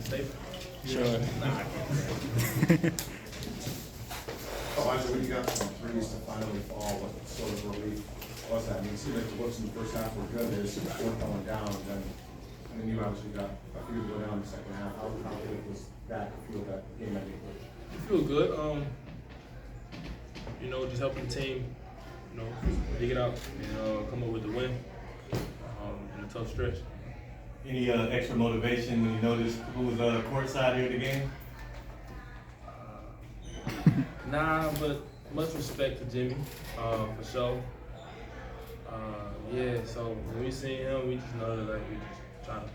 State? Sure. Nah, I can't. Elijah, when you got some threes to finally fall, what sort of relief was that? I mean, it seemed like the looks in the first half were good, they just weren't going down, and then you obviously got a few to go down in the second half. How good was that to feel that game ending? I feel good. Just helping the team, dig it out and come up with the win in a tough stretch. Any extra motivation when you noticed who was courtside here at the game? Nah, but much respect to Jimmy, for sure. So when we see him, we just know that we just trying to,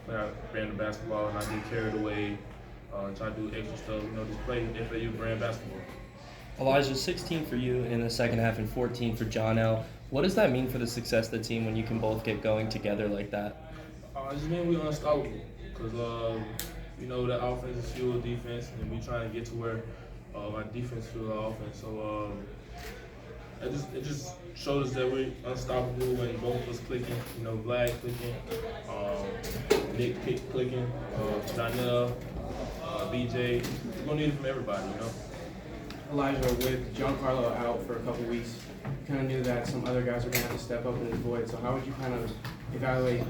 play our brand of basketball and not get carried away, try to do extra stuff, just play FAU brand basketball. Alijah, 16 for you in the second half and 14 for John L. What does that mean for the success of the team when you can both get going together like that? It just means we're unstoppable because, the offense is fuel defense, and we trying to get to where our defense fuel our offense. So it just shows us that we're unstoppable when both of us clicking, Vlad clicking, Nick clicking, Janelle, BJ. We're going to need it from everybody, Alijah, with Giancarlo out for a couple weeks, you kind of knew that some other guys were going to have to step up in his void. So how would you kind of evaluate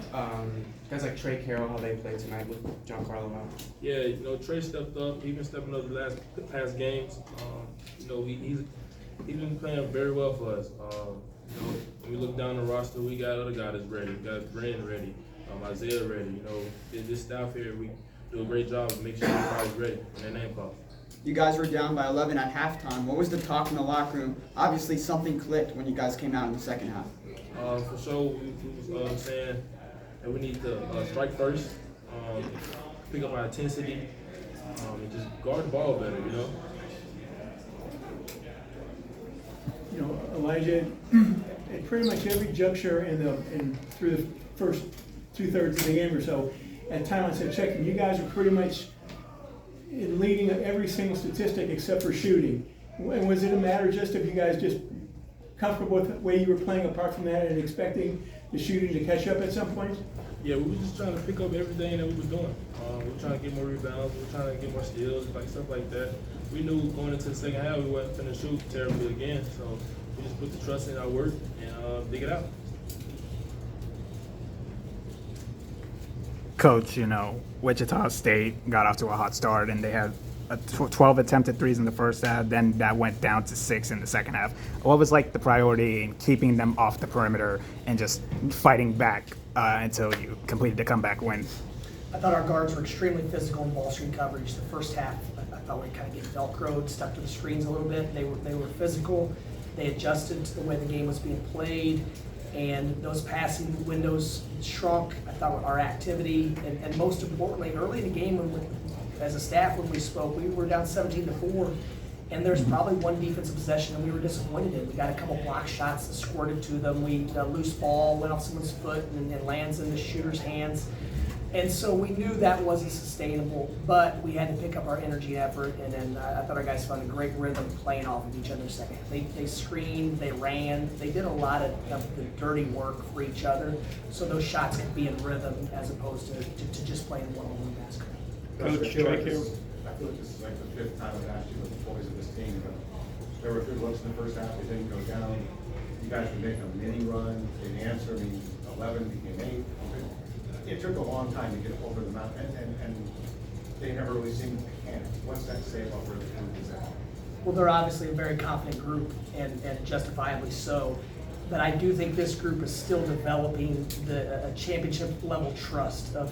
guys like Trey Carroll, how they played tonight with Giancarlo out? Yeah, Trey stepped up. He's been stepping up the past games. He's been playing very well for us. When we look down the roster, we got other guys that's ready. We got Brandon ready, Isaiah ready. This staff here, we do a great job of making sure everybody's ready when their name calls. You guys were down by 11 at halftime. What was the talk in the locker room? Obviously, something clicked when you guys came out in the second half. For sure, we was saying that we need to strike first, pick up our intensity, and just guard the ball better, Alijah, at pretty much every juncture through the first 2/3 of the game or so, at time I said checking, you guys are pretty much leading every single statistic except for shooting. And was it a matter just of you guys just comfortable with the way you were playing apart from that and expecting the shooting to catch up at some point? Yeah, we were just trying to pick up everything that we were doing. We were trying to get more rebounds, we were trying to get more steals, stuff like that. We knew going into the second half we wasn't going to shoot terribly again, so we just put the trust in our work and dig it out. Coach, Wichita State got off to a hot start and they had 12 attempted threes in the first half, then that went down to 6 in the second half. What was the priority in keeping them off the perimeter and just fighting back until you completed the comeback win? I thought our guards were extremely physical in ball screen coverage. The first half, I thought we kind of get velcroed, stuck to the screens a little bit. They were physical. They adjusted to the way the game was being played, and those passing windows shrunk. I thought our activity, and most importantly, early in the game, as a staff, when we spoke, we were down 17-4, and there's probably one defensive possession that we were disappointed in. We got a couple block shots that squirted to them. A loose ball went off someone's foot and lands in the shooter's hands. And so we knew that wasn't sustainable, but we had to pick up our energy and effort, and then I thought our guys found a great rhythm playing off of each other second half. They screened, they ran, they did a lot of the dirty work for each other, so those shots could be in rhythm as opposed to just playing one-on-one basketball. Coach, Trey Carroll. I feel like this is like the 5th time I've asked you with the boys of this team, but there were good looks in the first half, they didn't go down. You guys were making a mini run, they didn't answer, 11 became 8. It took a long time to get over the mountain, and they never really seemed to panic. What's that say about where the group is at? Well, they're obviously a very confident group, and justifiably so. But I do think this group is still developing a championship level trust of,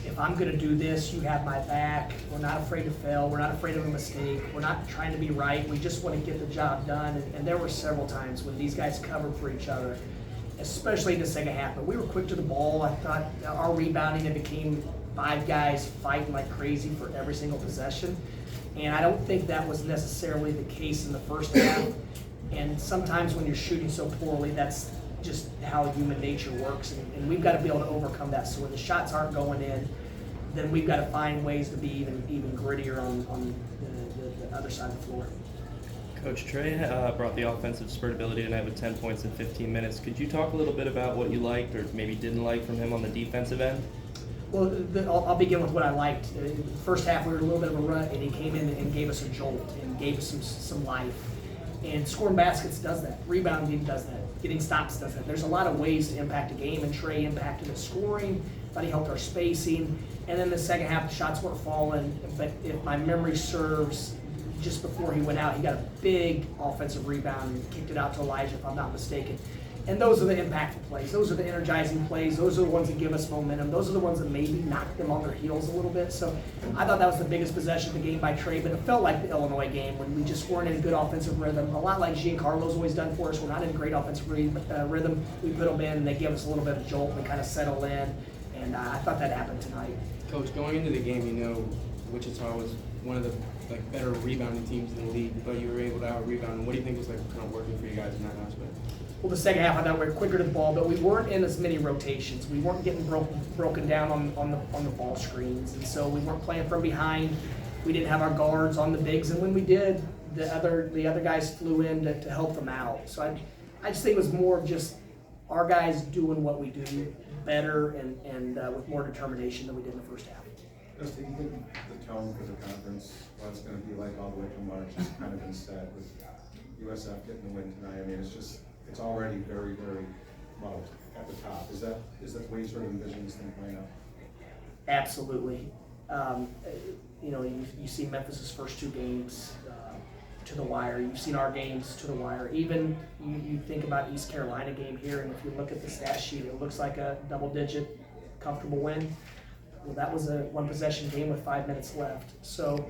if I'm going to do this, you have my back. We're not afraid to fail. We're not afraid of a mistake. We're not trying to be right. We just want to get the job done. And there were several times when these guys covered for each other, especially in the second half. But we were quick to the ball. I thought our rebounding, it became 5 guys fighting like crazy for every single possession. And I don't think that was necessarily the case in the first half. And sometimes when you're shooting so poorly, that's just how human nature works. And we've got to be able to overcome that. So when the shots aren't going in, then we've got to find ways to be even grittier on the other side of the floor. Coach, Trey brought the offensive spurtability tonight with 10 points in 15 minutes. Could you talk a little bit about what you liked or maybe didn't like from him on the defensive end? Well, I'll begin with what I liked. First half, we were in a little bit of a rut, and he came in and gave us a jolt and gave us some life. And scoring baskets does that. Rebounding does that. Getting stops does that. There's a lot of ways to impact a game, and Trey impacted the scoring. Thought he helped our spacing. And then the second half, the shots weren't falling. But if my memory serves, just before he went out, he got a big offensive rebound and kicked it out to Alijah, if I'm not mistaken. And those are the impactful plays. Those are the energizing plays. Those are the ones that give us momentum. Those are the ones that maybe knock them on their heels a little bit. So I thought that was the biggest possession of the game by Trey, but it felt like the Illinois game when we just weren't in a good offensive rhythm. A lot like Giancarlo's always done for us. We're not in great offensive rhythm. We put them in and they give us a little bit of a jolt and we kind of settle in. And I thought that happened tonight. Coach, going into the game, you know, Wichita was one of the better rebounding teams in the league, but you were able to out-rebound. What do you think was kind of working for you guys in that aspect? Well, the second half, I thought we were quicker to the ball, but we weren't in as many rotations. We weren't getting broken down on the ball screens, and so we weren't playing from behind. We didn't have our guards on the bigs, and when we did, the other guys flew in to help them out. So I just think it was more of just our guys doing what we do better and with more determination than we did in the first half. Just, do you think the tone for the conference, what it's going to be like all the way to March, has kind of been set with USF getting the win tonight? I mean, it's already very, very muddled at the top. Is that the way you sort of envision this thing playing out? Absolutely. You know, you see Memphis's first two games to the wire. You've seen our games to the wire. Even you think about East Carolina game here, and if you look at the stat sheet, it looks like a double-digit comfortable win. Well, that was a one-possession game with 5 minutes left. So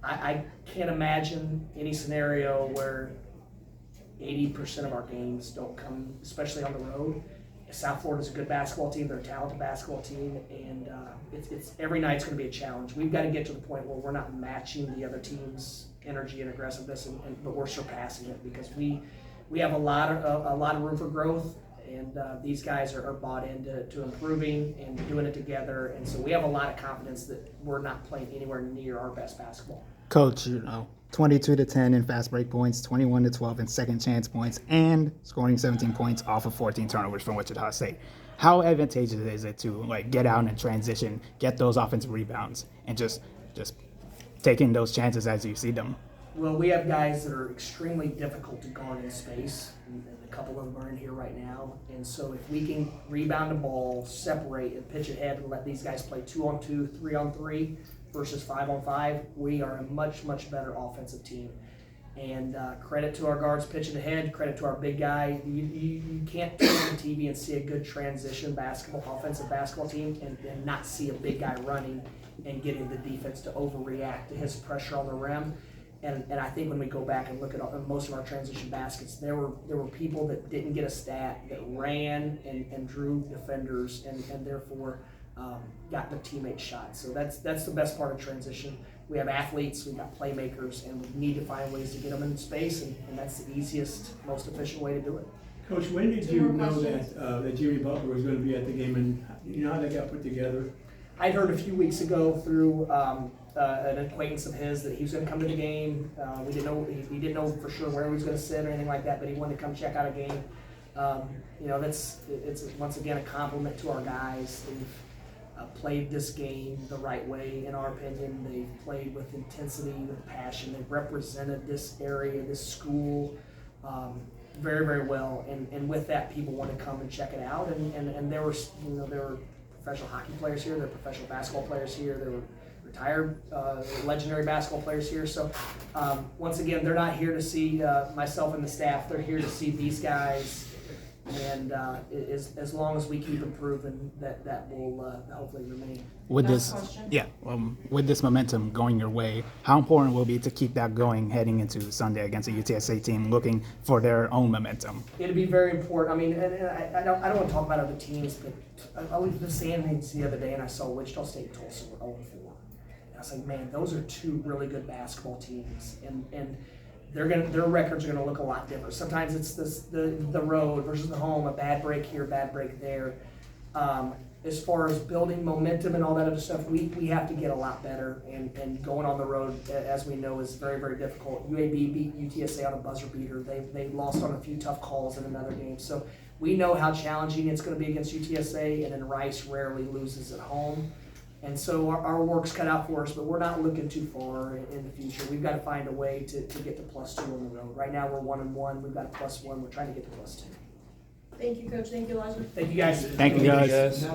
I can't imagine any scenario where 80% of our games don't come, especially on the road. South Florida's a good basketball team. They're a talented basketball team, and it's every night's going to be a challenge. We've got to get to the point where we're not matching the other team's energy and aggressiveness, but we're surpassing it because we have a lot of room for growth, and these guys are bought into improving and doing it together, and so we have a lot of confidence that we're not playing anywhere near our best basketball. Coach, 22-10 in fast break points, 21-12 in second chance points, and scoring 17 points off of 14 turnovers from Wichita State. How advantageous is it to get out and transition, get those offensive rebounds, and just taking those chances as you see them? Well, we have guys that are extremely difficult to guard in space, and a couple of them are in here right now. And so if we can rebound the ball, separate, and pitch ahead and let these guys play 2-on-2, 3-on-3 versus 5-on-5, we are a much, much better offensive team. And credit to our guards pitching ahead, credit to our big guy. You can't turn on the TV and see a good transition offensive basketball team and not see a big guy running and getting the defense to overreact to his pressure on the rim. And I think when we go back and look at most of our transition baskets, there were people that didn't get a stat that ran and drew defenders and therefore got the teammate shot. So that's the best part of transition. We have athletes, we've got playmakers, and we need to find ways to get them in space, and that's the easiest, most efficient way to do it. Coach, when did you know that Jimmy Butler was going to be at the game, and you know how that got put together? I'd heard a few weeks ago through an acquaintance of his that he was going to come to the game. We didn't know he didn't know for sure where he was going to sit or anything like that, but he wanted to come check out a game. It's once again a compliment to our guys. They've played this game the right way, in our opinion. They've played with intensity, with passion. They've represented this area, this school, very, very well. And with that, people want to come and check it out. And there were professional hockey players here. There were professional basketball players here. There were retired legendary basketball players here. So once again, they're not here to see myself and the staff. They're here to see these guys. And as long as we keep improving, that will hopefully remain. With with this momentum going your way, how important will it be to keep that going heading into Sunday against a UTSA team looking for their own momentum? It'll be very important. I mean, and I don't want to talk about other teams, but I went to the standings the other day and I saw Wichita State and Tulsa were 0-4. And I was like, man, those are two really good basketball teams, and their records are gonna look a lot different. Sometimes it's the road versus the home, a bad break here, bad break there. As far as building momentum and all that other stuff, we have to get a lot better. And going on the road, as we know, is very, very difficult. UAB beat UTSA on a buzzer beater. They lost on a few tough calls in another game. So we know how challenging it's going to be against UTSA, and then Rice rarely loses at home. And so our work's cut out for us, but we're not looking too far in the future. We've got to find a way to get to +2 on the road. Right now, we're 1-1. We've got a +1. We're trying to get to +2. Thank you, Coach. Thank you, Elijah. Thank you, guys. Thank you, guys.